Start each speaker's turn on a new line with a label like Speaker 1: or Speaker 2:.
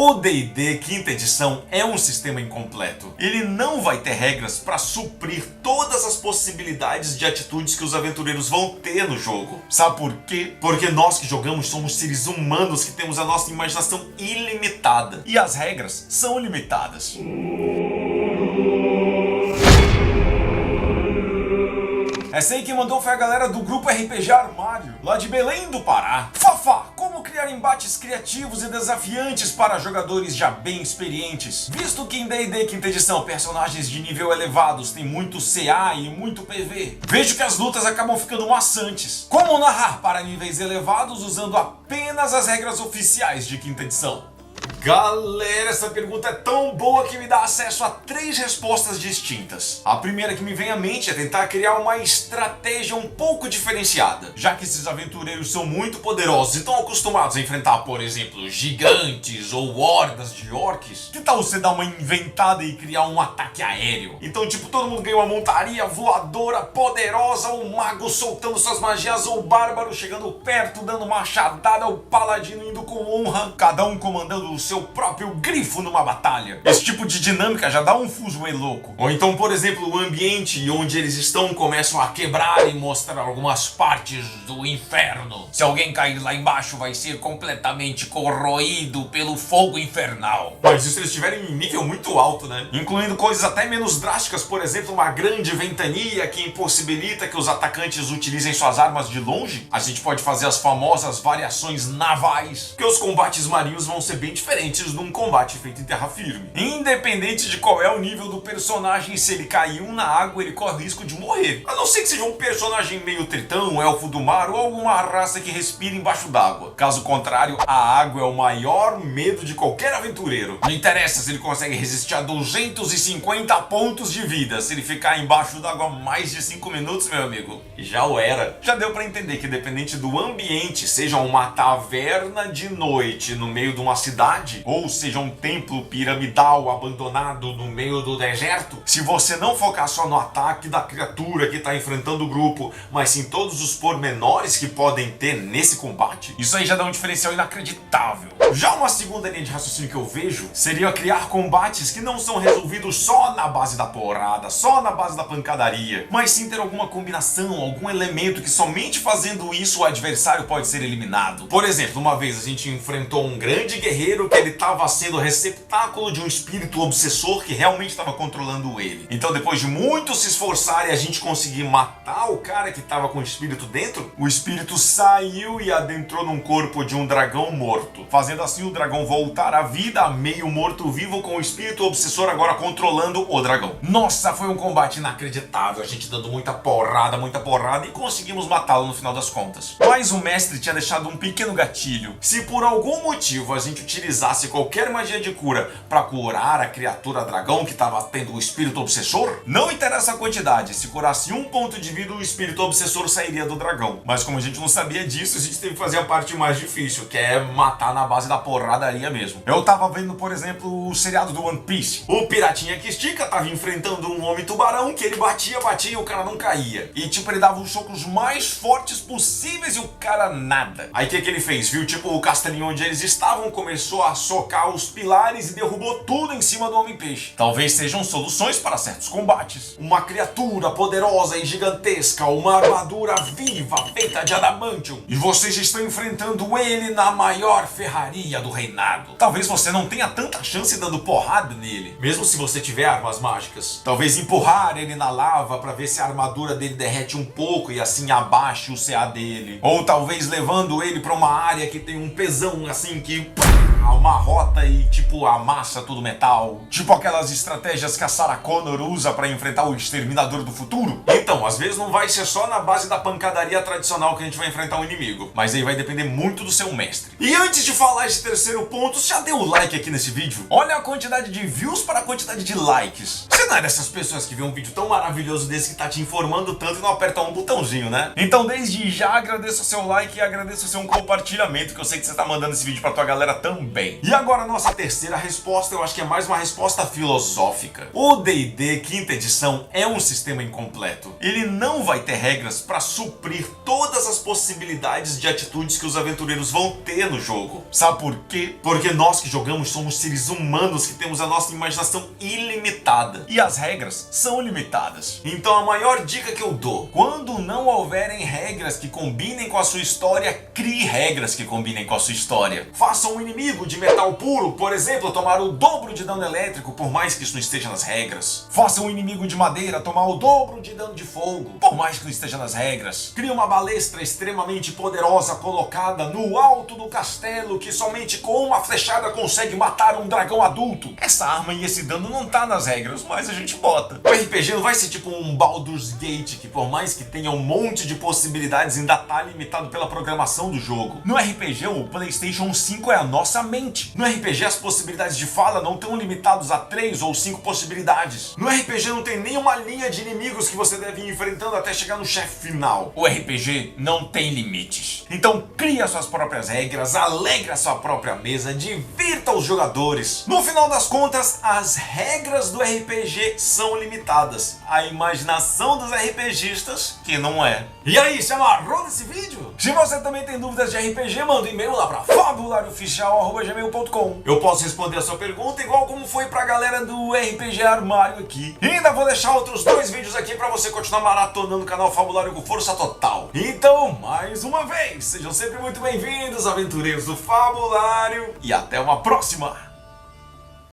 Speaker 1: O D&D quinta edição é um sistema incompleto. Ele não vai ter regras para suprir todas as possibilidades de atitudes que os aventureiros vão ter no jogo. Sabe por quê? Porque nós que jogamos somos seres humanos que temos a nossa imaginação ilimitada. E as regras são limitadas. Essa aí quem mandou foi a galera do grupo RPG Armário, lá de Belém do Pará. Fafá, como criar embates criativos e desafiantes para jogadores já bem experientes? Visto que em D&D quinta edição personagens de nível elevados têm muito CA e muito PV, vejo que as lutas acabam ficando maçantes. Como narrar para níveis elevados usando apenas as regras oficiais de quinta edição? Galera, essa pergunta é tão boa que me dá acesso a 3 respostas distintas. A primeira que me vem à mente é tentar criar uma estratégia um pouco diferenciada, já que esses aventureiros são muito poderosos e estão acostumados a enfrentar, por exemplo, gigantes ou hordas de orcs. Que tal você dar uma inventada e criar um ataque aéreo? Então, tipo, todo mundo ganha uma montaria voadora poderosa, ou mago soltando suas magias, ou bárbaro chegando perto dando machadada, ou paladino indo com honra, cada um comandando o seu próprio grifo numa batalha. Esse tipo de dinâmica já dá um fuzuê louco. Ou então, por exemplo, o ambiente onde eles estão começam a quebrar e mostrar algumas partes do inferno. Se alguém cair lá embaixo vai ser completamente corroído pelo fogo infernal. Mas isso se eles estiverem em nível muito alto, né? Incluindo coisas até menos drásticas, por exemplo, uma grande ventania que impossibilita que os atacantes utilizem suas armas de longe. A gente pode fazer as famosas variações navais, que os combates marinhos vão ser bem diferentes de um combate feito em terra firme. Independente de qual é o nível do personagem, se ele caiu na água, ele corre o risco de morrer. A não ser que seja um personagem meio tritão, um elfo do mar ou alguma raça que respira embaixo d'água. Caso contrário, a água é o maior medo de qualquer aventureiro. Não interessa se ele consegue resistir a 250 pontos de vida. Se ele ficar embaixo d'água mais de 5 minutos, meu amigo, já o era. Já deu pra entender que dependente do ambiente, seja uma taverna de noite no meio de uma cidade, ou seja um templo piramidal abandonado no meio do deserto, se você não focar só no ataque da criatura que está enfrentando o grupo, mas sim todos os pormenores que podem ter nesse combate, isso aí já dá um diferencial inacreditável. Já uma segunda linha de raciocínio que eu vejo seria criar combates que não são resolvidos só na base da porrada, só na base da pancadaria, mas sim ter alguma combinação, algum elemento que somente fazendo isso o adversário pode ser eliminado. Por exemplo, uma vez a gente enfrentou um grande guerreiro que ele estava sendo receptáculo de um espírito obsessor que realmente estava controlando ele. Então, depois de muito se esforçar e a gente conseguir matar o cara que estava com o espírito dentro, o espírito saiu e adentrou num corpo de um dragão morto, fazendo assim o dragão voltar à vida, meio morto-vivo, com o espírito obsessor agora controlando o dragão. Nossa, foi um combate inacreditável, a gente dando muita porrada e conseguimos matá-lo no final das contas. Mas o mestre tinha deixado um pequeno gatilho. Se por algum motivo a gente utilizasse qualquer magia de cura para curar a criatura dragão que estava tendo o espírito obsessor, não interessa a quantidade, se curasse 1 ponto de vida o espírito obsessor sairia do dragão. Mas como a gente não sabia disso, a gente teve que fazer a parte mais difícil, que é matar na base da porradaria mesmo. Eu tava vendo, por exemplo, o seriado do One Piece. O piratinha que estica tava enfrentando um homem tubarão que ele batia e o cara não caía. E tipo, ele dava os socos mais fortes possíveis e o cara nada. Aí o que ele fez? Viu tipo o castelinho onde eles estavam, começou a socar os pilares e derrubou tudo em cima do Homem-Peixe. Talvez sejam soluções para certos combates. Uma criatura poderosa e gigantesca, uma armadura viva feita de adamantium, e vocês estão enfrentando ele na maior ferraria do reinado. Talvez você não tenha tanta chance dando porrada nele, mesmo se você tiver armas mágicas. Talvez empurrar ele na lava para ver se a armadura dele derrete um pouco e assim abaixe o CA dele. Ou talvez levando ele para uma área que tem um pesão assim que uma rota e tipo amassa todo o metal. Tipo aquelas estratégias que a Sarah Connor usa para enfrentar o Exterminador do Futuro. Então, às vezes não vai ser só na base da pancadaria tradicional que a gente vai enfrentar um inimigo, mas aí vai depender muito do seu mestre. E antes de falar esse terceiro ponto, já deu o like aqui nesse vídeo? Olha a quantidade de views para a quantidade de likes. Você não é dessas pessoas que vê um vídeo tão maravilhoso desse que tá te informando tanto e não aperta um botãozinho, né? Então desde já agradeço o seu like e agradeço o seu compartilhamento, que eu sei que você tá mandando esse vídeo pra tua galera também. também. E agora a nossa terceira resposta, eu acho que é mais uma resposta filosófica. O D&D quinta edição é um sistema incompleto. Ele não vai ter regras para suprir todas as possibilidades de atitudes que os aventureiros vão ter no jogo. Sabe por quê? Porque nós que jogamos somos seres humanos que temos a nossa imaginação ilimitada. E as regras são limitadas. Então a maior dica que eu dou: quando não houverem regras que combinem com a sua história, crie regras que combinem com a sua história. Faça um inimigo de metal puro, por exemplo, tomar o dobro de dano elétrico, por mais que isso não esteja nas regras. Faça um inimigo de madeira tomar o dobro de dano de fogo, por mais que não esteja nas regras. Crie uma balestra extremamente poderosa colocada no alto do castelo que somente com uma flechada consegue matar um dragão adulto. Essa arma e esse dano não tá nas regras, mas a gente bota. O RPG não vai ser tipo um Baldur's Gate, que por mais que tenha um monte de possibilidades, ainda tá limitado pela programação do jogo. No RPG, o PlayStation 5 é a nossa mente. No RPG, as possibilidades de fala não estão limitadas a 3 ou 5 possibilidades. No RPG não tem nenhuma linha de inimigos que você deve ir enfrentando até chegar no chefe final. O RPG não tem limites. Então cria suas próprias regras, alegre a sua própria mesa, divirta os jogadores. No final das contas, as regras do RPG são limitadas. A imaginação dos RPGistas que não é. E aí, se amarrou nesse vídeo? Se você também tem dúvidas de RPG, manda um e-mail lá pra fabulariooficial@gmail.com. Eu posso responder a sua pergunta igual como foi pra galera do RPG Armário aqui. E ainda vou deixar outros 2 vídeos aqui pra você continuar maratonando o canal Fabulário com força total. Então, mais uma vez, sejam sempre muito bem-vindos, aventureiros do Fabulário, e até uma próxima!